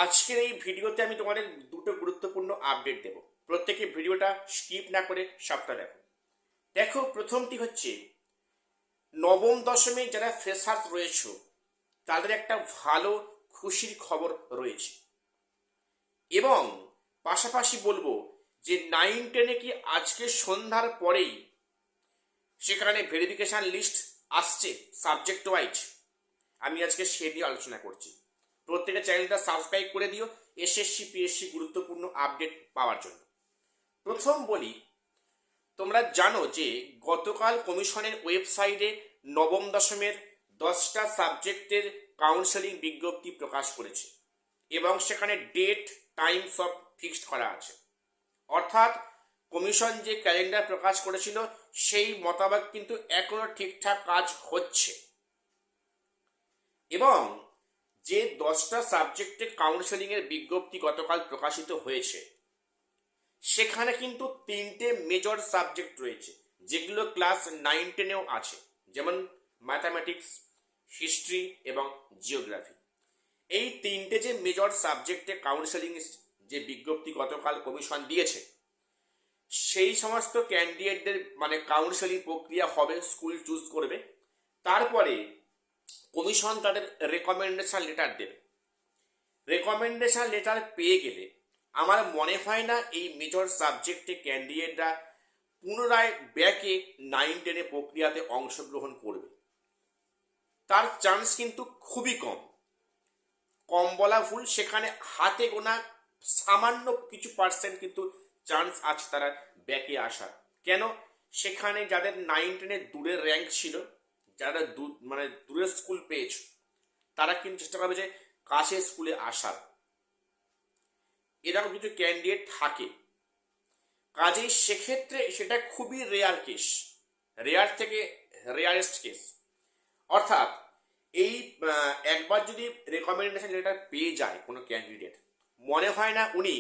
আজকের এই ভিডিওতে আমি তোমাদের দুটো গুরুত্বপূর্ণ আপডেট দেব। প্রত্যেকে ভিডিওটা স্কিপ না করে সবটা দেখো। দেখো, প্রথমটি হচ্ছে নবম দশমে যারা ফ্রেশার্স রয়েছে তাদের একটা ভালো খুশির খবর রয়েছে। এবং পাশাপাশি বলবো যে 9-10-এ কি আজকে সন্ধ্যার পরেই সেখানে ভেরিফিকেশন লিস্ট আসছে সাবজেক্ট ওয়াইজ। আমি আজকে সে নিয়ে আলোচনা করছি। প্রত্যেকের চ্যানেলটা সাবস্ক্রাইব করে দিও এসএসসি পিএসসি গুরুত্বপূর্ণ আপডেট পাওয়ার জন্য। প্রথম বলি, তোমরা জানো যে গতকাল কমিশনের ওয়েবসাইটে নবম দশমের 10টা সাবজেক্টের কাউন্সেলিং বিজ্ঞপ্তি প্রকাশ করেছে এবং সেখানে ডেট টাইম সব ফিক্সড করা আছে। অর্থাৎ কমিশন যে ক্যালেন্ডার প্রকাশ করেছিল সেই মোতাবেক কিন্তু এখনো ঠিকঠাক কাজ হচ্ছে। এবং যে 10টা সাবজেক্টে কাউন্সেলিংয়ের বিজ্ঞপ্তি গতকাল প্রকাশিত হয়েছে সেখানে কিন্তু 3টে মেজর সাবজেক্ট রয়েছে যেগুলো ক্লাস 9-10-এও আছে, যেমন ম্যাথামেটিক্স, হিস্ট্রি এবং জিওগ্রাফি। এই 3টে যে মেজর সাবজেক্টে কাউন্সেলিং যে বিজ্ঞপ্তি গতকাল কমিশন দিয়েছে সেই সমস্ত ক্যান্ডিডেটদের কাউন্সেলিং প্রক্রিয়া হবে, স্কুল চুজ করবে, তারপরে কমিশন তাদের রেকমেন্ডেশন লেটার দেবে। রেকমেন্ডেশন লেটার পেয়ে গেলে আমার মনে হয় না এই মেজর সাবজেক্টে ক্যান্ডিডেটরা পুনরায় ব্যাকে 9-10-এ প্রক্রিয়াতে অংশগ্রহণ করবে। তার চান্স কিন্তু খুবই কম। কম বলা ভুল, সেখানে হাতে গোনা সামান্য কিছু পার্সেন্ট কিন্তু চান্স আছে তারা ব্যাকে আসার। কেন? সেখানে যাদের 9-10-এ দূরের র্যাঙ্ক ছিল, যারা দূরের স্কুল পেয়েছে, তারা কিন্তু চেষ্টা করবে যে কাছের স্কুলে আসার। এরকম কিছু ক্যান্ডিডেট থাকে, কাজেই সেক্ষেত্রে সেটা খুবই রেয়ার কেস, রেয়ার থেকে রেয়ারেস্ট কেস। অর্থাৎ এই একবার যদি রেকমেন্ডেশন লেটার পেয়ে যায় কোনো ক্যান্ডিডেট, মনে হয় না উনি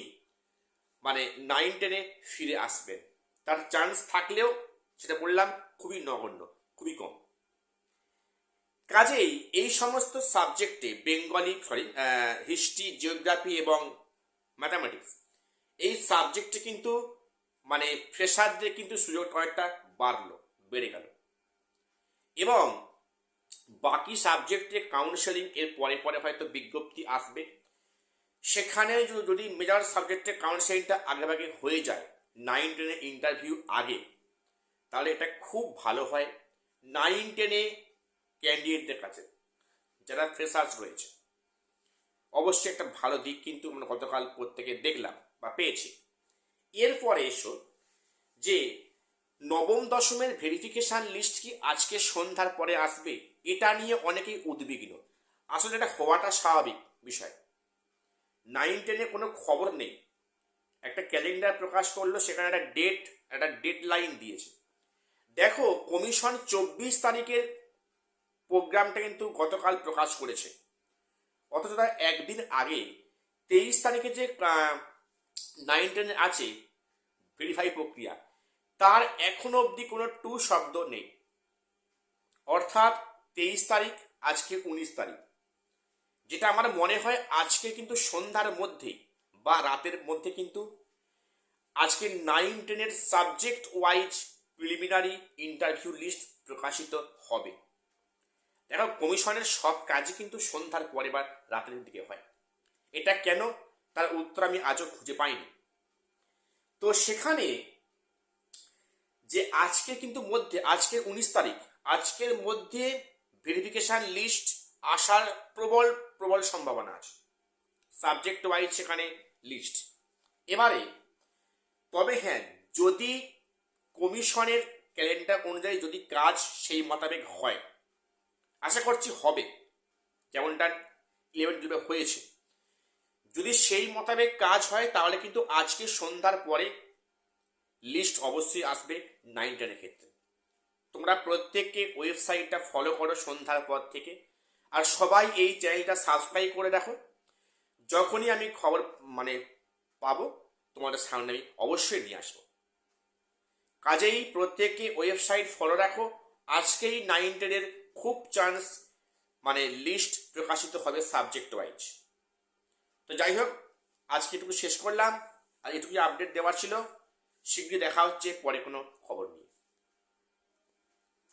9-10-এ ফিরে আসবেন। তার চান্স থাকলেও সেটা বললাম খুবই নগণ্য, খুবই কম। কাজেই এই সমস্ত সাবজেক্টে হিস্ট্রি, জিওগ্রাফি এবং ম্যাথামেটিক্স, এই সাবজেক্টে কিন্তু ফ্রেশারদের কিন্তু সুযোগ অনেকটা বেড়ে গেল। এবং বাকি সাবজেক্টে কাউন্সেলিং এর পরে পরে হয়তো বিজ্ঞপ্তি আসবে। সেখানে যদি মেজর সাবজেক্টে কাউন্সেলিংটা আগেভাগে হয়ে যায় 9-10-এ ইন্টারভিউ আগে, তাহলে এটা খুব ভালো হয় 9-10-এ ক্যান্ডিডেটদের কাছে যারা ফ্রেশার্স রয়েছে। অবশ্যই একটা ভালো দিক কিন্তু আমরা গতকাল প্রত্যেকে দেখলাম বা পেয়েছি। এরপরে এসো যে নবম দশমের ভেরিফিকেশন লিস্ট কি আজকে সন্ধ্যার পরে আসবে, এটা নিয়ে অনেকেই উদ্বিগ্ন। আসলে এটা হওয়াটা স্বাভাবিক বিষয়। 9-10-এ কোনো খবর নেই, একটা ক্যালেন্ডার প্রকাশ করলো, সেখানে একটা ডেট লাইন দিয়েছে। দেখো, কমিশন 24 তারিখের প্রোগ্রামটা কিন্তু গতকাল প্রকাশ করেছে, অথচ তার একদিন আগে 23 তারিখে যে 9-10 আছে ভেরিফাই প্রক্রিয়া, তার এখনো অবধি কোনো টু শব্দ নেই। অর্থাৎ 23 তারিখ, আজকে 19 তারিখ, যেটা আমার মনে হয় আজকে কিন্তু সন্ধ্যার মধ্যে বা রাতের মধ্যে কিন্তু আজকে 9-10-এর subject wise preliminary interview list প্রকাশিত হবে। দেখো, কমিশনের সব কাজই কিন্তু সন্ধ্যার পরে বা রাতের দিকে হয়। এটা কেন, তার উত্তর আমি আজও খুঁজে পাইনি। তো সেখানে যে আজকে কিন্তু আজকে 19 তারিখ, আজকের মধ্যে ভেরিফিকেশন লিস্ট আসার প্রবল প্রবল সম্ভাবনা আছে, সাবজেক্ট ওয়াইজ সেখানে লিস্ট। এবারে তবে হ্যাঁ, যদি কমিশনের ক্যালেন্ডার অনুযায়ী যদি কাজ সেই মোতাবেক হয়, আশা করছি হবে, যেমনটা 11-12 হয়েছে, যদি সেই মোতাবেক কাজ হয় তাহলে কিন্তু আজকে সন্ধ্যার পরে লিস্ট অবশ্যই আসবে 9-10-এর ক্ষেত্রে। তোমরা প্রত্যেককে ওয়েবসাইটটা ফলো করো সন্ধ্যার পর থেকে, আর সবাই এই চ্যানেলটা সাবস্ক্রাইব করে রাখো। যখনই আমি খবর পাবো তোমাদের সামনে আমি অবশ্যই নিয়ে আসবো। কাজেই প্রত্যেককে ওয়েবসাইট ফলো রাখো। আজকেই 9-10-এর খুব চান্স লিস্ট প্রকাশিত হবে সাবজেক্ট ওয়াইজ। তো যাই হোক, আজকে এটুকু শেষ করলাম, আর এটুকুই আপডেট দেওয়ার ছিল। শীঘ্রই দেখা হচ্ছে পরে কোনো খবর নিয়ে।